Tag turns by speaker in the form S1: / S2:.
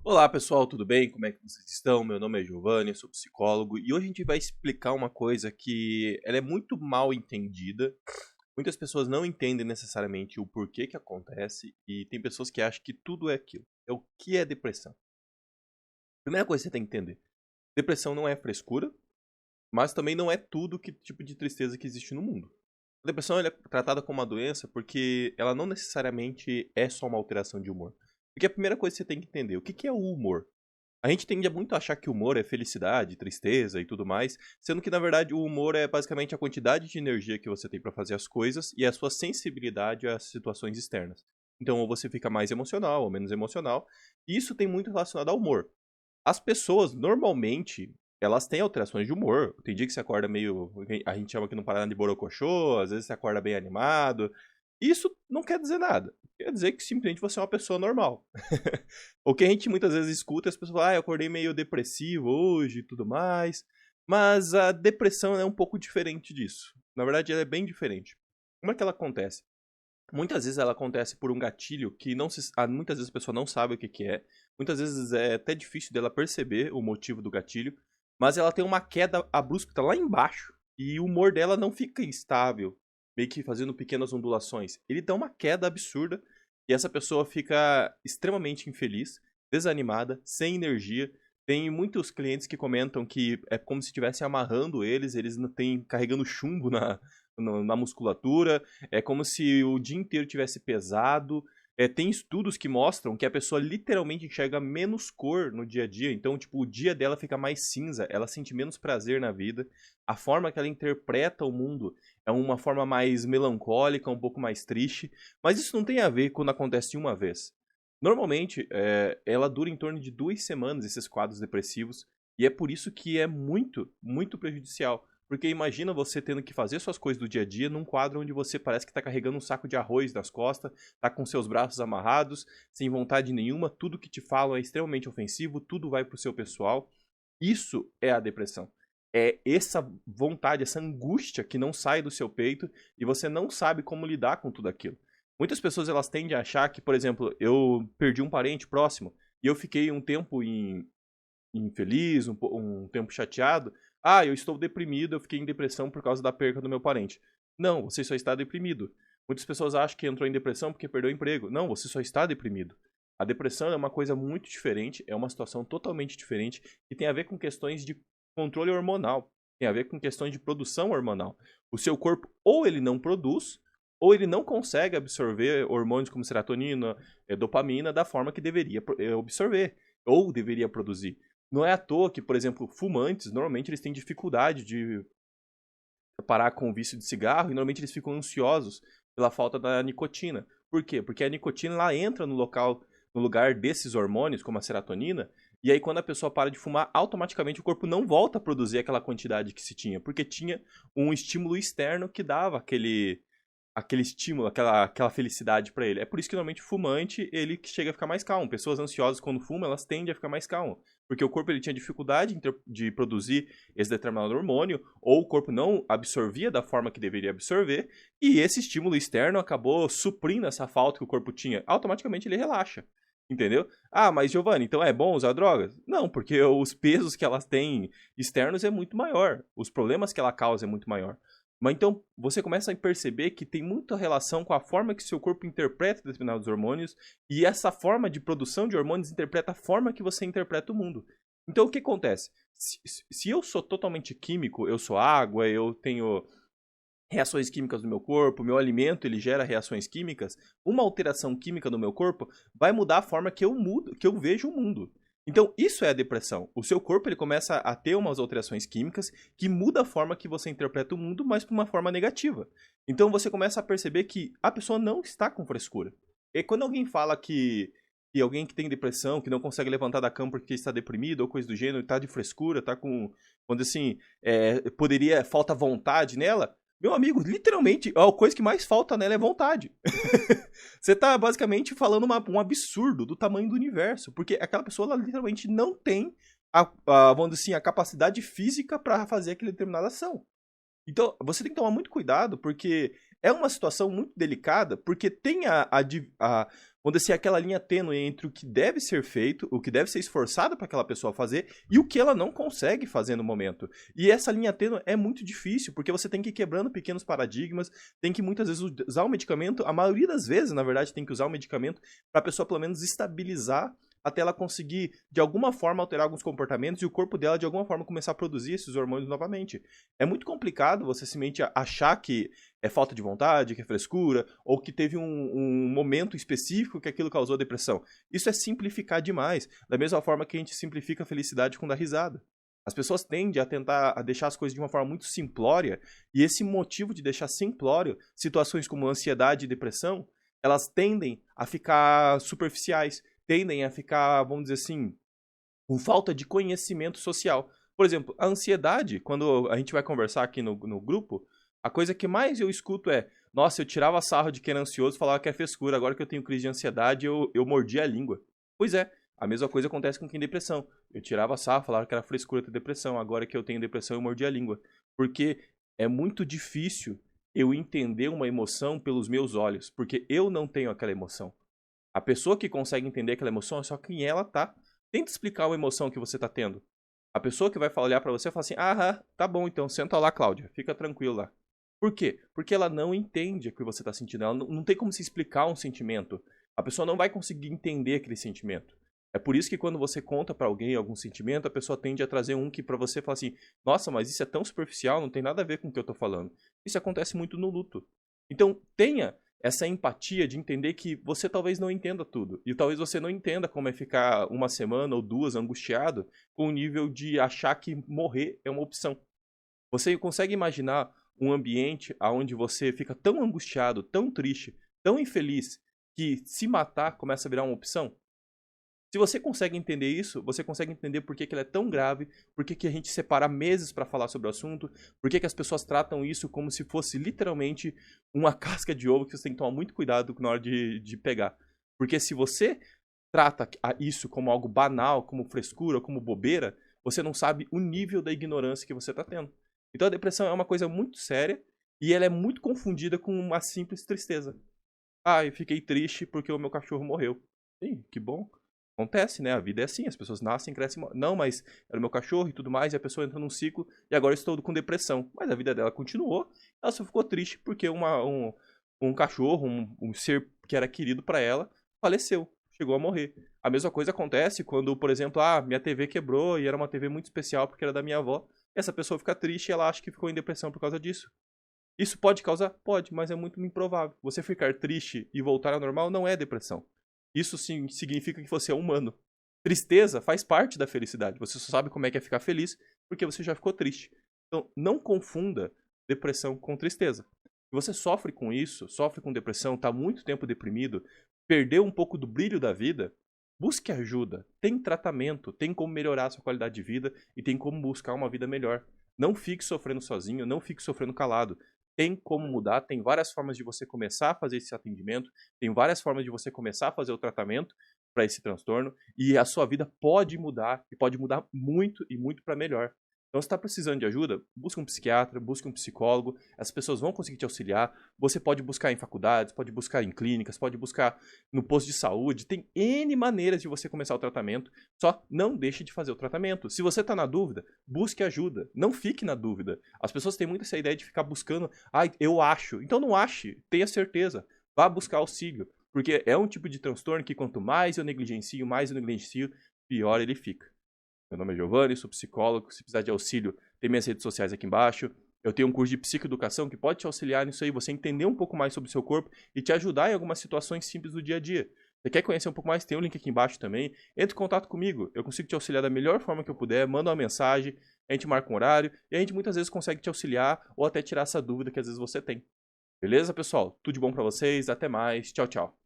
S1: Olá pessoal, tudo bem? Como é que vocês estão? Meu nome é Giovanni, eu sou psicólogo e hoje a gente vai explicar uma coisa que ela é muito mal entendida. Muitas pessoas não entendem necessariamente o porquê que acontece e tem pessoas que acham que tudo é aquilo. É o que é depressão. Primeira coisa que você tem que entender: depressão não é frescura, mas também não é tudo que tipo de tristeza que existe no mundo. A depressão ela é tratada como uma doença porque ela não necessariamente é só uma alteração de humor. Porque a primeira coisa que você tem que entender, o que é o humor? A gente tende a muito a achar que o humor é felicidade, tristeza e tudo mais, sendo que na verdade o humor é basicamente a quantidade de energia que você tem para fazer as coisas e a sua sensibilidade às situações externas. Então, ou você fica mais emocional ou menos emocional, e isso tem muito relacionado ao humor. As pessoas, normalmente, elas têm alterações de humor. Tem dia que você acorda meio. A gente chama aqui no Paraná de borocochô, às vezes você acorda bem animado. Isso não quer dizer nada. Quer dizer que simplesmente você é uma pessoa normal. O que a gente muitas vezes escuta é as pessoas falam, eu acordei meio depressivo hoje e tudo mais. Mas a depressão é um pouco diferente disso. Na verdade, ela é bem diferente. Como é que ela acontece? Muitas vezes ela acontece por um gatilho que muitas vezes a pessoa não sabe o que é. Muitas vezes é até difícil dela perceber o motivo do gatilho. Mas ela tem uma queda abrupta lá embaixo. E o humor dela não fica instável, meio que fazendo pequenas ondulações. Ele dá uma queda absurda e essa pessoa fica extremamente infeliz, desanimada, sem energia. Tem muitos clientes que comentam que é como se estivessem amarrando eles não têm carregando chumbo na musculatura, é como se o dia inteiro tivesse pesado. Tem estudos que mostram que a pessoa literalmente enxerga menos cor no dia a dia. Então, tipo, o dia dela fica mais cinza, ela sente menos prazer na vida. A forma que ela interpreta o mundo é uma forma mais melancólica, um pouco mais triste. Mas isso não tem a ver quando acontece uma vez. Normalmente, ela dura em torno de 2 semanas, esses quadros depressivos. E é por isso que é muito, muito prejudicial. Porque imagina você tendo que fazer suas coisas do dia a dia num quadro onde você parece que tá carregando um saco de arroz nas costas, tá com seus braços amarrados, sem vontade nenhuma, tudo que te falam é extremamente ofensivo, tudo vai pro seu pessoal. Isso é a depressão. É essa vontade, essa angústia que não sai do seu peito e você não sabe como lidar com tudo aquilo. Muitas pessoas elas tendem a achar que, por exemplo, eu perdi um parente próximo e eu fiquei um tempo infeliz, um tempo chateado. Ah, eu estou deprimido, eu fiquei em depressão por causa da perca do meu parente. Não, você só está deprimido. Muitas pessoas acham que entrou em depressão porque perdeu o emprego. Não, você só está deprimido. A depressão é uma coisa muito diferente, é uma situação totalmente diferente e tem a ver com questões de controle hormonal, tem a ver com questões de produção hormonal. O seu corpo ou ele não produz, ou ele não consegue absorver hormônios como serotonina, dopamina da forma que deveria absorver ou deveria produzir. Não é à toa que, por exemplo, fumantes, normalmente eles têm dificuldade de parar com o vício de cigarro e normalmente eles ficam ansiosos pela falta da nicotina. Por quê? Porque a nicotina ela entra no lugar desses hormônios, como a serotonina, e aí quando a pessoa para de fumar, automaticamente o corpo não volta a produzir aquela quantidade que se tinha, porque tinha um estímulo externo que dava aquele estímulo, aquela felicidade pra ele. É por isso que normalmente o fumante, ele chega a ficar mais calmo. Pessoas ansiosas quando fumam, elas tendem a ficar mais calmo. Porque o corpo ele tinha dificuldade de produzir esse determinado hormônio, ou o corpo não absorvia da forma que deveria absorver, e esse estímulo externo acabou suprindo essa falta que o corpo tinha. Automaticamente ele relaxa. Entendeu? Ah, mas Giovanni, então é bom usar drogas? Não, porque os pesos que elas têm externos é muito maior. Os problemas que ela causa é muito maior. Mas então você começa a perceber que tem muita relação com a forma que seu corpo interpreta determinados hormônios e essa forma de produção de hormônios interpreta a forma que você interpreta o mundo. Então o que acontece? Se eu sou totalmente químico, eu sou água, eu tenho reações químicas no meu corpo, meu alimento ele gera reações químicas, uma alteração química no meu corpo vai mudar a forma que eu vejo o mundo. Então, isso é a depressão. O seu corpo ele começa a ter umas alterações químicas que muda a forma que você interpreta o mundo, mas para uma forma negativa. Então, você começa a perceber que a pessoa não está com frescura. E quando alguém fala que alguém que tem depressão, que não consegue levantar da cama porque está deprimido ou coisa do gênero, está de frescura, está com, quando assim, falta vontade nela, meu amigo, literalmente, a coisa que mais falta nela é vontade. Você tá basicamente falando um absurdo do tamanho do universo, porque aquela pessoa ela literalmente não tem vamos dizer assim, a capacidade física para fazer aquela determinada ação. Então, você tem que tomar muito cuidado, porque é uma situação muito delicada, porque tem vamos dizer, aquela linha tênue entre o que deve ser feito, o que deve ser esforçado para aquela pessoa fazer e o que ela não consegue fazer no momento. E essa linha tênue é muito difícil, porque você tem que ir quebrando pequenos paradigmas, tem que muitas vezes usar o medicamento, a maioria das vezes, na verdade, tem que usar o medicamento para a pessoa pelo menos estabilizar até ela conseguir, de alguma forma, alterar alguns comportamentos e o corpo dela, de alguma forma, começar a produzir esses hormônios novamente. É muito complicado você simplesmente achar que é falta de vontade, que é frescura, ou que teve um momento específico que aquilo causou depressão. Isso é simplificar demais, da mesma forma que a gente simplifica a felicidade com dar risada. As pessoas tendem a tentar deixar as coisas de uma forma muito simplória, e esse motivo de deixar simplório, situações como ansiedade e depressão, elas tendem a ficar superficiais, tendem a ficar, vamos dizer assim, com falta de conhecimento social. Por exemplo, a ansiedade, quando a gente vai conversar aqui no grupo, a coisa que mais eu escuto é: nossa, eu tirava sarro de quem era ansioso e falava que é frescura, agora que eu tenho crise de ansiedade, eu mordi a língua. Pois é, a mesma coisa acontece com quem tem depressão. Eu tirava sarro, falava que era frescura ter depressão, agora que eu tenho depressão, eu mordi a língua. Porque é muito difícil eu entender uma emoção pelos meus olhos, porque eu não tenho aquela emoção. A pessoa que consegue entender aquela emoção é só quem ela tá. Tenta explicar uma emoção que você tá tendo. A pessoa que vai olhar pra você e falar assim: ah, tá bom, então senta lá, Cláudia, fica tranquilo lá. Por quê? Porque ela não entende o que você tá sentindo. Ela não tem como se explicar um sentimento. A pessoa não vai conseguir entender aquele sentimento. É por isso que quando você conta pra alguém algum sentimento, a pessoa tende a trazer um que pra você fala assim: nossa, mas isso é tão superficial, não tem nada a ver com o que eu tô falando. Isso acontece muito no luto. Então tenha essa empatia de entender que você talvez não entenda tudo. E talvez você não entenda como é ficar uma semana ou duas angustiado com o nível de achar que morrer é uma opção. Você consegue imaginar um ambiente onde você fica tão angustiado, tão triste, tão infeliz, que se matar começa a virar uma opção? Se você consegue entender isso, você consegue entender por que ele é tão grave, por que a gente separa meses para falar sobre o assunto, por que as pessoas tratam isso como se fosse literalmente uma casca de ovo que você tem que tomar muito cuidado na hora de pegar. Porque se você trata isso como algo banal, como frescura, como bobeira, você não sabe o nível da ignorância que você está tendo. Então a depressão é uma coisa muito séria e ela é muito confundida com uma simples tristeza. Ah, eu fiquei triste porque o meu cachorro morreu. Sim, que bom. Acontece, né? A vida é assim, as pessoas nascem, crescem... Não, mas era o meu cachorro e tudo mais, e a pessoa entra num ciclo e agora eu estou com depressão. Mas a vida dela continuou, ela só ficou triste porque um cachorro, um ser que era querido para ela, faleceu, chegou a morrer. A mesma coisa acontece quando, por exemplo, minha TV quebrou e era uma TV muito especial porque era da minha avó. Essa pessoa fica triste e ela acha que ficou em depressão por causa disso. Isso pode causar? Pode, mas é muito improvável. Você ficar triste e voltar ao normal não é depressão. Isso sim significa que você é humano. Tristeza faz parte da felicidade. Você só sabe como é que é ficar feliz porque você já ficou triste. Então, não confunda depressão com tristeza. Se você sofre com isso, sofre com depressão, está muito tempo deprimido, perdeu um pouco do brilho da vida, busque ajuda. Tem tratamento, tem como melhorar a sua qualidade de vida e tem como buscar uma vida melhor. Não fique sofrendo sozinho, não fique sofrendo calado. Tem como mudar, tem várias formas de você começar a fazer esse atendimento, tem várias formas de você começar a fazer o tratamento para esse transtorno e a sua vida pode mudar e pode mudar muito e muito para melhor. Então, se está precisando de ajuda, busque um psiquiatra, busque um psicólogo, as pessoas vão conseguir te auxiliar. Você pode buscar em faculdades, pode buscar em clínicas, pode buscar no posto de saúde. Tem N maneiras de você começar o tratamento, só não deixe de fazer o tratamento. Se você está na dúvida, busque ajuda, não fique na dúvida. As pessoas têm muito essa ideia de ficar buscando, eu acho. Então não ache, tenha certeza, vá buscar auxílio, porque é um tipo de transtorno que quanto mais eu negligencio, pior ele fica. Meu nome é Giovanni, sou psicólogo. Se precisar de auxílio, tem minhas redes sociais aqui embaixo. Eu tenho um curso de psicoeducação que pode te auxiliar nisso aí, você entender um pouco mais sobre o seu corpo e te ajudar em algumas situações simples do dia a dia. Você quer conhecer um pouco mais? Tem um link aqui embaixo também. Entre em contato comigo, eu consigo te auxiliar da melhor forma que eu puder, manda uma mensagem, a gente marca um horário e a gente muitas vezes consegue te auxiliar ou até tirar essa dúvida que às vezes você tem. Beleza, pessoal? Tudo de bom pra vocês, até mais, tchau, tchau.